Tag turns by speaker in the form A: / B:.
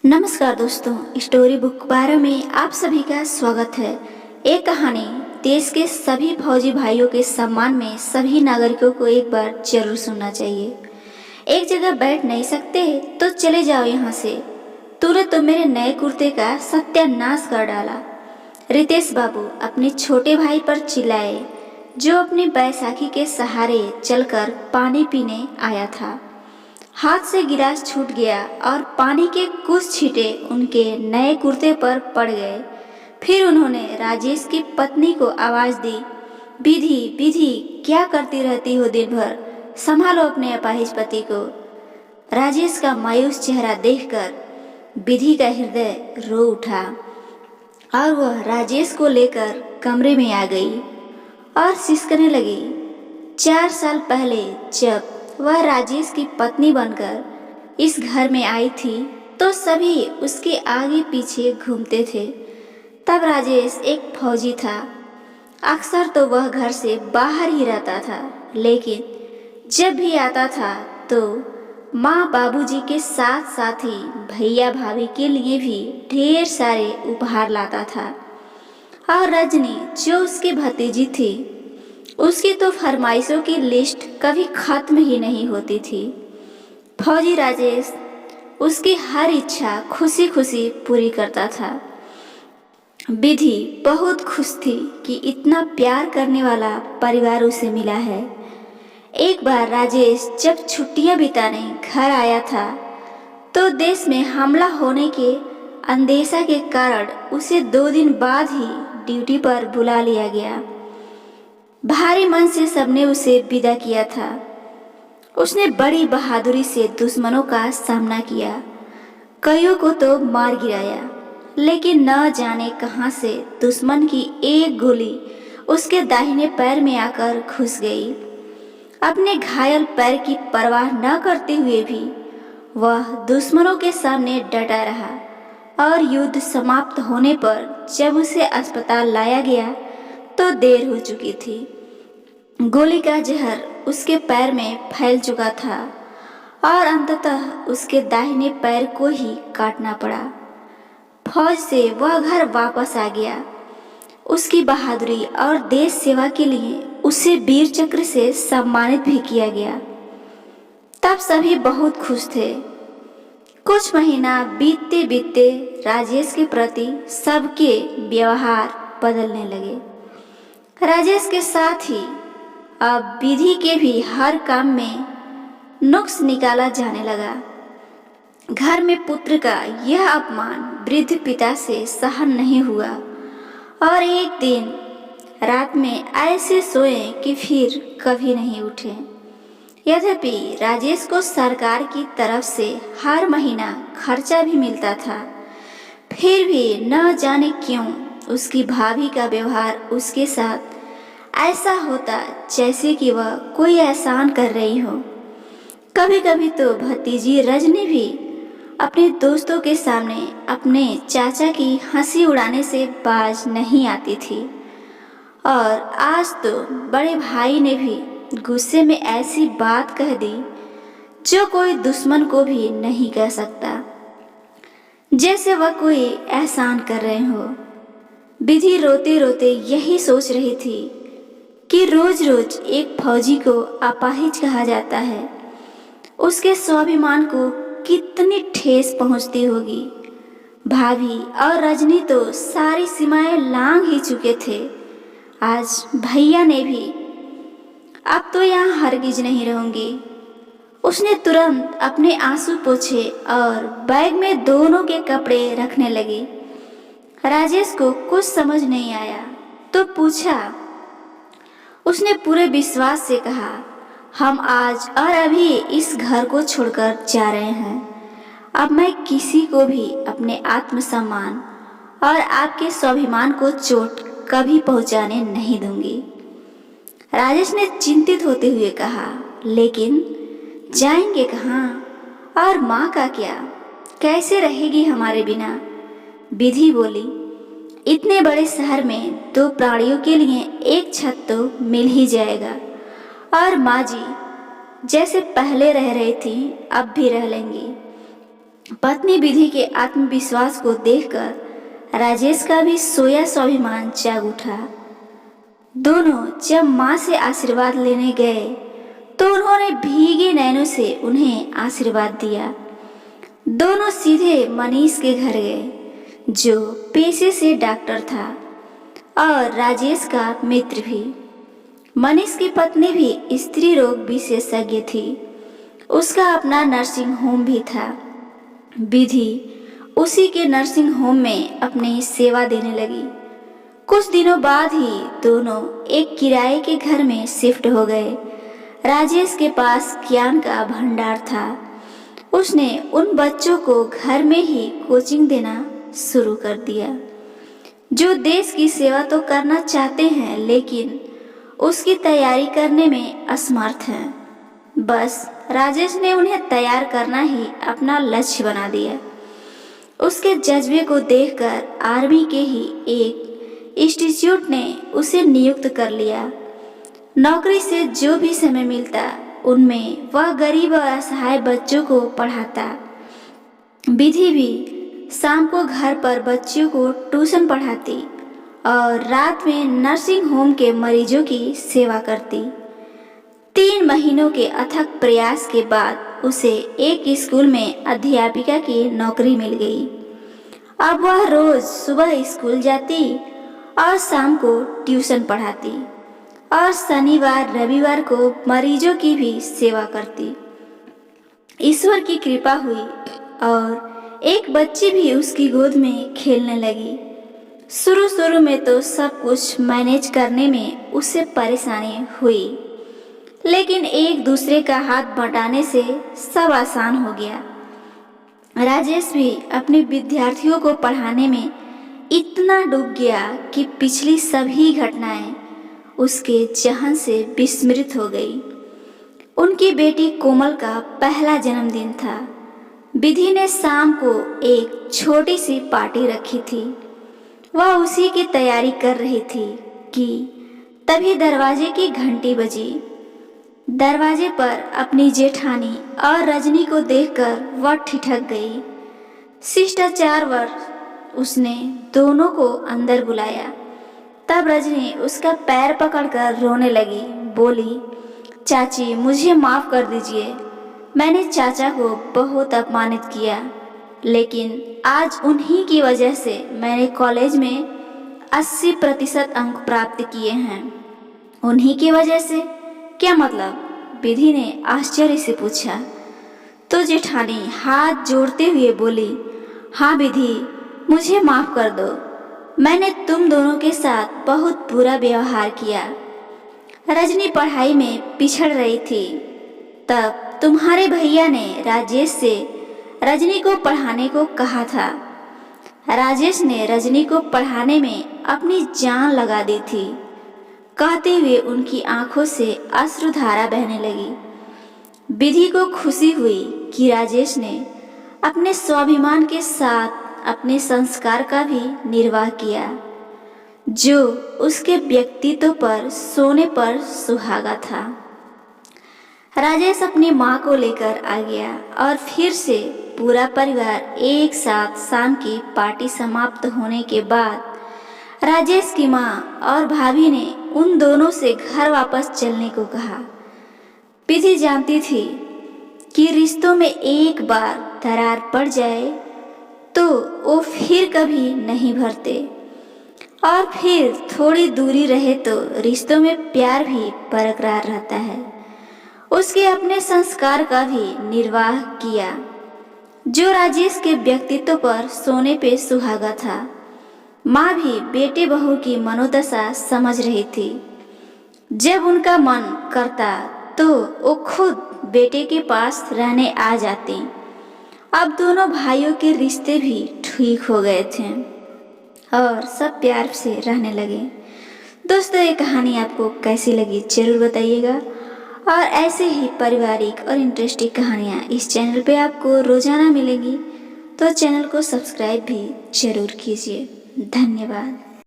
A: नमस्कार दोस्तों, story book 12 में आप सभी का स्वागत है। एक कहानी देश के सभी फौजी भाइयों के सम्मान में सभी नागरिकों को एक बार जरूर सुनना चाहिए। एक जगह बैठ नहीं सकते तो चले जाओ यहाँ से। तूने तो मेरे नए कुर्ते का सत्यानाश कर डाला। रितेश बाबू अपने छोटे भाई पर चिल्लाए, जो अपनी बैसाखी के सहारे चलकर पानी पीने आया था। हाथ से गिलास छूट गया और पानी के कुछ छींटे उनके नए कुर्ते पर पड़ गए। फिर उन्होंने राजेश की पत्नी को आवाज दी, विधि विधि क्या करती रहती हो दिन भर, संभालो अपने अपाहिज पति को। राजेश का मायूस चेहरा देखकर विधि का हृदय रो उठा और वह राजेश को लेकर कमरे में आ गई और सिसकने लगी। 4 साल पहले जब वह राजेश की पत्नी बनकर इस घर में आई थी तो सभी उसके आगे पीछे घूमते थे। तब राजेश एक फौजी था। अक्सर तो वह घर से बाहर ही रहता था, लेकिन जब भी आता था तो माँ बाबूजी के साथ साथ ही भैया भाभी के लिए भी ढेर सारे उपहार लाता था। और रजनी जो उसकी भतीजी थी, उसकी तो फरमाइशों की लिस्ट कभी खत्म ही नहीं होती थी। फौजी राजेश उसकी हर इच्छा खुशी खुशी पूरी करता था। विधि बहुत खुश थी कि इतना प्यार करने वाला परिवार उसे मिला है। एक बार राजेश जब छुट्टियां बिताने घर आया था तो देश में हमला होने के अंदेशा के कारण उसे 2 दिन बाद ही ड्यूटी पर बुला लिया गया। भारी मन से सबने उसे विदा किया था। उसने बड़ी बहादुरी से दुश्मनों का सामना किया, कईयों को तो मार गिराया, लेकिन न जाने कहां से दुश्मन की एक गोली उसके दाहिने पैर में आकर घुस गई। अपने घायल पैर की परवाह न करते हुए भी वह दुश्मनों के सामने डटा रहा और युद्ध समाप्त होने पर जब उसे अस्पताल लाया गया तो देर हो चुकी थी। गोली का जहर उसके पैर में फैल चुका था और अंततः उसके दाहिने पैर को ही काटना पड़ा। फौज से वह घर वापस आ गया। उसकी बहादुरी और देश सेवा के लिए उसे वीर चक्र से सम्मानित भी किया गया। तब सभी बहुत खुश थे। कुछ महीना बीतते बीतते राजेश के प्रति सबके व्यवहार बदलने लगे। राजेश के साथ ही अब विधि के भी हर काम में नुक्स निकाला जाने लगा। घर में पुत्र का यह अपमान वृद्ध पिता से सहन नहीं हुआ और एक दिन रात में ऐसे सोए कि फिर कभी नहीं उठे। यद्यपि राजेश को सरकार की तरफ से हर महीना खर्चा भी मिलता था, फिर भी न जाने क्यों उसकी भाभी का व्यवहार उसके साथ ऐसा होता जैसे कि वह कोई एहसान कर रही हो। कभी कभी तो भतीजी रजनी भी अपने दोस्तों के सामने अपने चाचा की हंसी उड़ाने से बाज नहीं आती थी। और आज तो बड़े भाई ने भी गुस्से में ऐसी बात कह दी जो कोई दुश्मन को भी नहीं कह सकता, जैसे वह कोई एहसान कर रहे हो। विधि रोते रोते यही सोच रही थी कि रोज रोज एक फौजी को अपाहिज कहा जाता है, उसके स्वाभिमान को कितनी ठेस पहुंचती होगी। भाभी और रजनी तो सारी सीमाएं लांघ ही चुके थे। आज भैया ने भी, अब तो यहाँ हरगिज नहीं रहूंगी। उसने तुरंत अपने आंसू पोंछे और बैग में दोनों के कपड़े रखने लगी। राजेश को कुछ समझ नहीं आया तो पूछा। उसने पूरे विश्वास से कहा, हम आज और अभी इस घर को छोड़कर जा रहे हैं। अब मैं किसी को भी अपने आत्मसम्मान और आपके स्वाभिमान को चोट कभी पहुंचाने नहीं दूंगी। राजेश ने चिंतित होते हुए कहा, लेकिन जाएंगे कहाँ और माँ का क्या, कैसे रहेगी हमारे बिना? विधि बोली, इतने बड़े शहर में 2 प्राणियों के लिए एक छत तो मिल ही जाएगा, और माँ जी जैसे पहले रह रही थी अब भी रह लेंगी। पत्नी विधि के आत्मविश्वास को देखकर राजेश का भी सोया स्वाभिमान जाग उठा। दोनों जब माँ से आशीर्वाद लेने गए तो उन्होंने भीगे नैनों से उन्हें आशीर्वाद दिया। दोनों सीधे मनीष के घर गए, जो पेशे से डॉक्टर था और राजेश का मित्र भी। मनीष की पत्नी भी स्त्री रोग विशेषज्ञ थी। उसका अपना नर्सिंग होम भी था। विधि उसी के नर्सिंग होम में अपनी सेवा देने लगी। कुछ दिनों बाद ही दोनों एक किराए के घर में शिफ्ट हो गए। राजेश के पास ज्ञान का भंडार था। उसने उन बच्चों को घर में ही कोचिंग देना शुरू कर दिया जो देश की सेवा तो करना चाहते हैं लेकिन उसकी तैयारी करने में असमर्थ हैं। बस राजेश ने उन्हें तैयार करना ही अपना लक्ष्य बना दिया। उसके जज्बे को देखकर आर्मी के ही एक इंस्टीट्यूट ने उसे नियुक्त कर लिया। नौकरी से जो भी समय मिलता उनमें वह गरीब और असहाय बच्चों को पढ़ाता। विधि भी शाम को घर पर बच्चों को ट्यूशन पढ़ाती और रात में नर्सिंग होम के मरीजों की सेवा करती। 3 महीनों के अथक प्रयास के बाद उसे एक स्कूल में अध्यापिका की नौकरी मिल गई। अब वह रोज सुबह स्कूल जाती और शाम को ट्यूशन पढ़ाती और शनिवार रविवार को मरीजों की भी सेवा करती। ईश्वर की कृपा हुई और एक बच्ची भी उसकी गोद में खेलने लगी। शुरू में तो सब कुछ मैनेज करने में उसे परेशानी हुई, लेकिन एक दूसरे का हाथ बटाने से सब आसान हो गया। राजेश भी अपने विद्यार्थियों को पढ़ाने में इतना डूब गया कि पिछली सभी घटनाएं उसके जहन से विस्मृत हो गई। उनकी बेटी कोमल का पहला जन्मदिन था। विधि ने शाम को एक छोटी सी पार्टी रखी थी। वह उसी की तैयारी कर रही थी कि तभी दरवाजे की घंटी बजी। दरवाजे पर अपनी जेठानी और रजनी को देखकर वह ठिठक गई। शिष्टाचारवश उसने दोनों को अंदर बुलाया। तब रजनी उसका पैर पकड़कर रोने लगी। बोली, चाची मुझे माफ़ कर दीजिए, मैंने चाचा को बहुत अपमानित किया, लेकिन आज उन्हीं की वजह से मैंने कॉलेज में 80% अंक प्राप्त किए हैं। उन्हीं की वजह से? क्या मतलब? विधि ने आश्चर्य से पूछा। तो जेठानी हाथ जोड़ते हुए बोली, हाँ विधि, मुझे माफ़ कर दो, मैंने तुम दोनों के साथ बहुत बुरा व्यवहार किया। रजनी पढ़ाई में पिछड़ रही थी। तब तुम्हारे भैया ने राजेश से रजनी को पढ़ाने को कहा था। राजेश ने रजनी को पढ़ाने में अपनी जान लगा दी थी। कहते हुए उनकी आंखों से अश्रुधारा बहने लगी। विधि को खुशी हुई कि राजेश ने अपने स्वाभिमान के साथ अपने संस्कार का भी निर्वाह किया, जो उसके व्यक्तित्व पर सोने पर सुहागा था। राजेश अपनी माँ को लेकर आ गया और फिर से पूरा परिवार एक साथ शाम की पार्टी समाप्त होने के बाद राजेश की माँ और भाभी ने उन दोनों से घर वापस चलने को कहा। विधि जानती थी कि रिश्तों में एक बार दरार पड़ जाए तो वो फिर कभी नहीं भरते, और फिर थोड़ी दूरी रहे तो रिश्तों में प्यार भी बरकरार रहता है। उसके अपने संस्कार का भी निर्वाह किया, जो राजेश के व्यक्तित्व पर सोने पे सुहागा था। माँ भी बेटे बहू की मनोदशा समझ रही थी। जब उनका मन करता तो वो खुद बेटे के पास रहने आ जाती। अब दोनों भाइयों के रिश्ते भी ठीक हो गए थे और सब प्यार से रहने लगे। दोस्तों, ये कहानी आपको कैसी लगी जरूर बताइएगा, और ऐसे ही पारिवारिक और इंटरेस्टिंग कहानियाँ इस चैनल पे आपको रोजाना मिलेंगी, तो चैनल को सब्सक्राइब भी जरूर कीजिए। धन्यवाद।